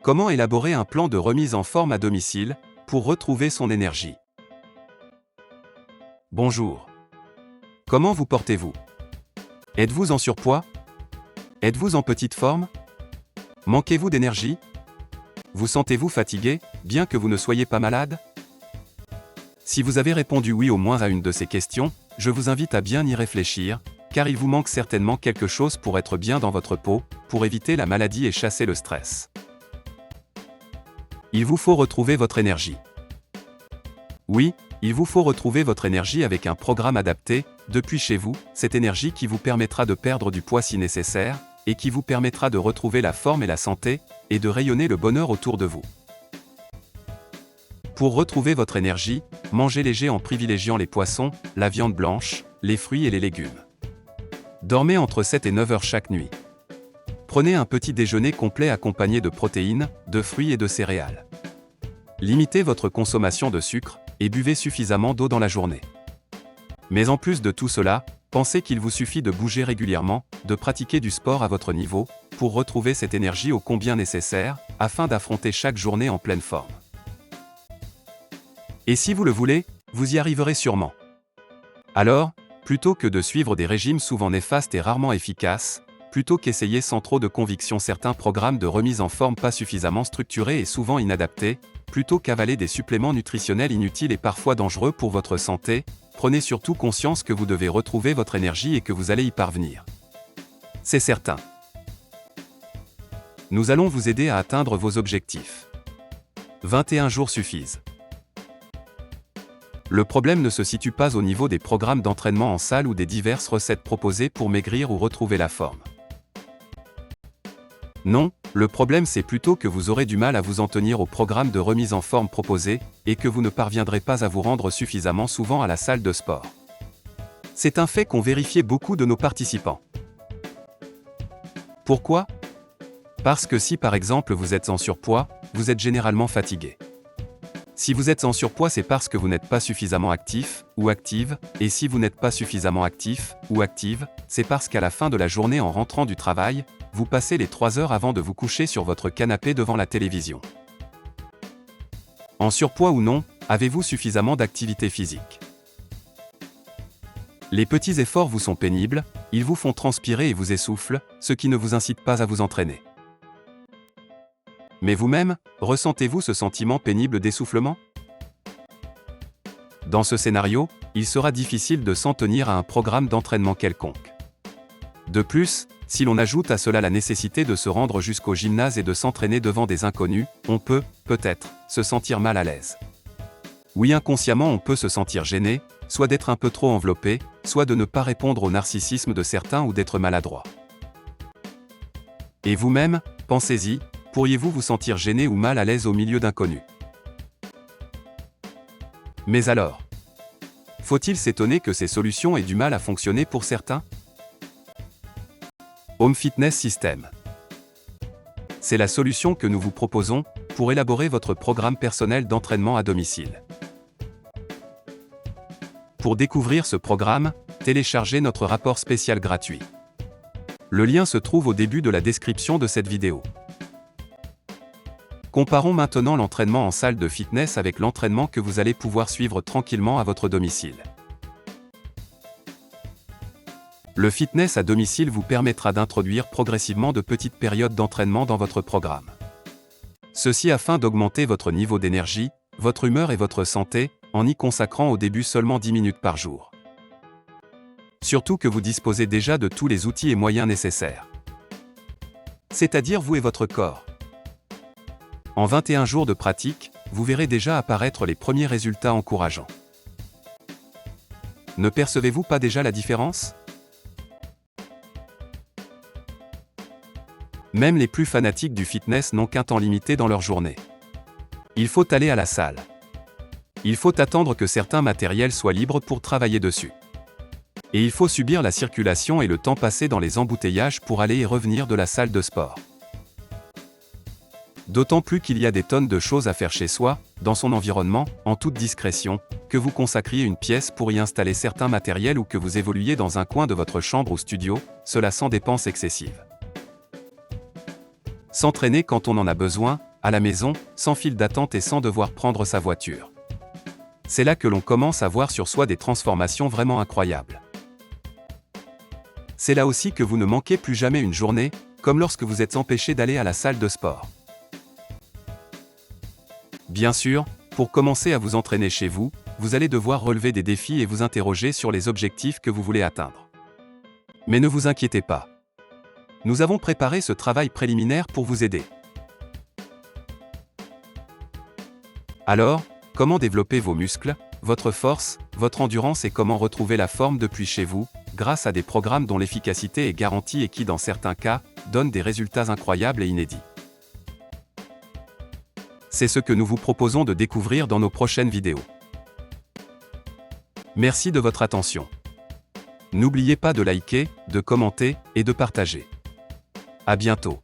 Comment élaborer un plan de remise en forme à domicile pour retrouver son énergie? Bonjour. Comment vous portez-vous? Êtes-vous en surpoids? Êtes-vous en petite forme? Manquez-vous d'énergie? Vous sentez-vous fatigué, bien que vous ne soyez pas malade? Si vous avez répondu oui au moins à une de ces questions, je vous invite à bien y réfléchir, car il vous manque certainement quelque chose pour être bien dans votre peau, pour éviter la maladie et chasser le stress. Il vous faut retrouver votre énergie. Oui, il vous faut retrouver votre énergie avec un programme adapté, depuis chez vous, cette énergie qui vous permettra de perdre du poids si nécessaire, et qui vous permettra de retrouver la forme et la santé, et de rayonner le bonheur autour de vous. Pour retrouver votre énergie, mangez léger en privilégiant les poissons, la viande blanche, les fruits et les légumes. Dormez entre 7 et 9 heures chaque nuit. Prenez un petit déjeuner complet accompagné de protéines, de fruits et de céréales. Limitez votre consommation de sucre, et buvez suffisamment d'eau dans la journée. Mais en plus de tout cela, pensez qu'il vous suffit de bouger régulièrement, de pratiquer du sport à votre niveau, pour retrouver cette énergie ô combien nécessaire, afin d'affronter chaque journée en pleine forme. Et si vous le voulez, vous y arriverez sûrement. Alors, plutôt que de suivre des régimes souvent néfastes et rarement efficaces, plutôt qu'essayer sans trop de conviction certains programmes de remise en forme pas suffisamment structurés et souvent inadaptés, plutôt qu'avaler des suppléments nutritionnels inutiles et parfois dangereux pour votre santé, prenez surtout conscience que vous devez retrouver votre énergie et que vous allez y parvenir. C'est certain. Nous allons vous aider à atteindre vos objectifs. 21 jours suffisent. Le problème ne se situe pas au niveau des programmes d'entraînement en salle ou des diverses recettes proposées pour maigrir ou retrouver la forme. Non, le problème c'est plutôt que vous aurez du mal à vous en tenir au programme de remise en forme proposé, et que vous ne parviendrez pas à vous rendre suffisamment souvent à la salle de sport. C'est un fait qu'ont vérifié beaucoup de nos participants. Pourquoi? Parce que si par exemple vous êtes en surpoids, vous êtes généralement fatigué. Si vous êtes en surpoids, c'est parce que vous n'êtes pas suffisamment actif ou active, et si vous n'êtes pas suffisamment actif ou active, c'est parce qu'à la fin de la journée en rentrant du travail, vous passez les 3 heures avant de vous coucher sur votre canapé devant la télévision. En surpoids ou non, avez-vous suffisamment d'activité physique? Les petits efforts vous sont pénibles, ils vous font transpirer et vous essoufflent, ce qui ne vous incite pas à vous entraîner. Mais vous-même, ressentez-vous ce sentiment pénible d'essoufflement? Dans ce scénario, il sera difficile de s'en tenir à un programme d'entraînement quelconque. De plus, si l'on ajoute à cela la nécessité de se rendre jusqu'au gymnase et de s'entraîner devant des inconnus, on peut, peut-être, se sentir mal à l'aise. Oui, inconsciemment on peut se sentir gêné, soit d'être un peu trop enveloppé, soit de ne pas répondre au narcissisme de certains ou d'être maladroit. Et vous-même, pensez-y, pourriez-vous vous sentir gêné ou mal à l'aise au milieu d'inconnus? Mais alors, faut-il s'étonner que ces solutions aient du mal à fonctionner pour certains? Home Fitness System. C'est la solution que nous vous proposons pour élaborer votre programme personnel d'entraînement à domicile. Pour découvrir ce programme, téléchargez notre rapport spécial gratuit. Le lien se trouve au début de la description de cette vidéo. Comparons maintenant l'entraînement en salle de fitness avec l'entraînement que vous allez pouvoir suivre tranquillement à votre domicile. Le fitness à domicile vous permettra d'introduire progressivement de petites périodes d'entraînement dans votre programme. Ceci afin d'augmenter votre niveau d'énergie, votre humeur et votre santé, en y consacrant au début seulement 10 minutes par jour. Surtout que vous disposez déjà de tous les outils et moyens nécessaires. C'est-à-dire vous et votre corps. En 21 jours de pratique, vous verrez déjà apparaître les premiers résultats encourageants. Ne percevez-vous pas déjà la différence? Même les plus fanatiques du fitness n'ont qu'un temps limité dans leur journée. Il faut aller à la salle. Il faut attendre que certains matériels soient libres pour travailler dessus. Et il faut subir la circulation et le temps passé dans les embouteillages pour aller et revenir de la salle de sport. D'autant plus qu'il y a des tonnes de choses à faire chez soi, dans son environnement, en toute discrétion, que vous consacriez une pièce pour y installer certains matériels ou que vous évoluiez dans un coin de votre chambre ou studio, cela sans dépense excessive. S'entraîner quand on en a besoin, à la maison, sans file d'attente et sans devoir prendre sa voiture. C'est là que l'on commence à voir sur soi des transformations vraiment incroyables. C'est là aussi que vous ne manquez plus jamais une journée, comme lorsque vous êtes empêché d'aller à la salle de sport. Bien sûr, pour commencer à vous entraîner chez vous, vous allez devoir relever des défis et vous interroger sur les objectifs que vous voulez atteindre. Mais ne vous inquiétez pas. Nous avons préparé ce travail préliminaire pour vous aider. Alors, comment développer vos muscles, votre force, votre endurance et comment retrouver la forme depuis chez vous, grâce à des programmes dont l'efficacité est garantie et qui, dans certains cas, donnent des résultats incroyables et inédits. C'est ce que nous vous proposons de découvrir dans nos prochaines vidéos. Merci de votre attention. N'oubliez pas de liker, de commenter et de partager. À bientôt.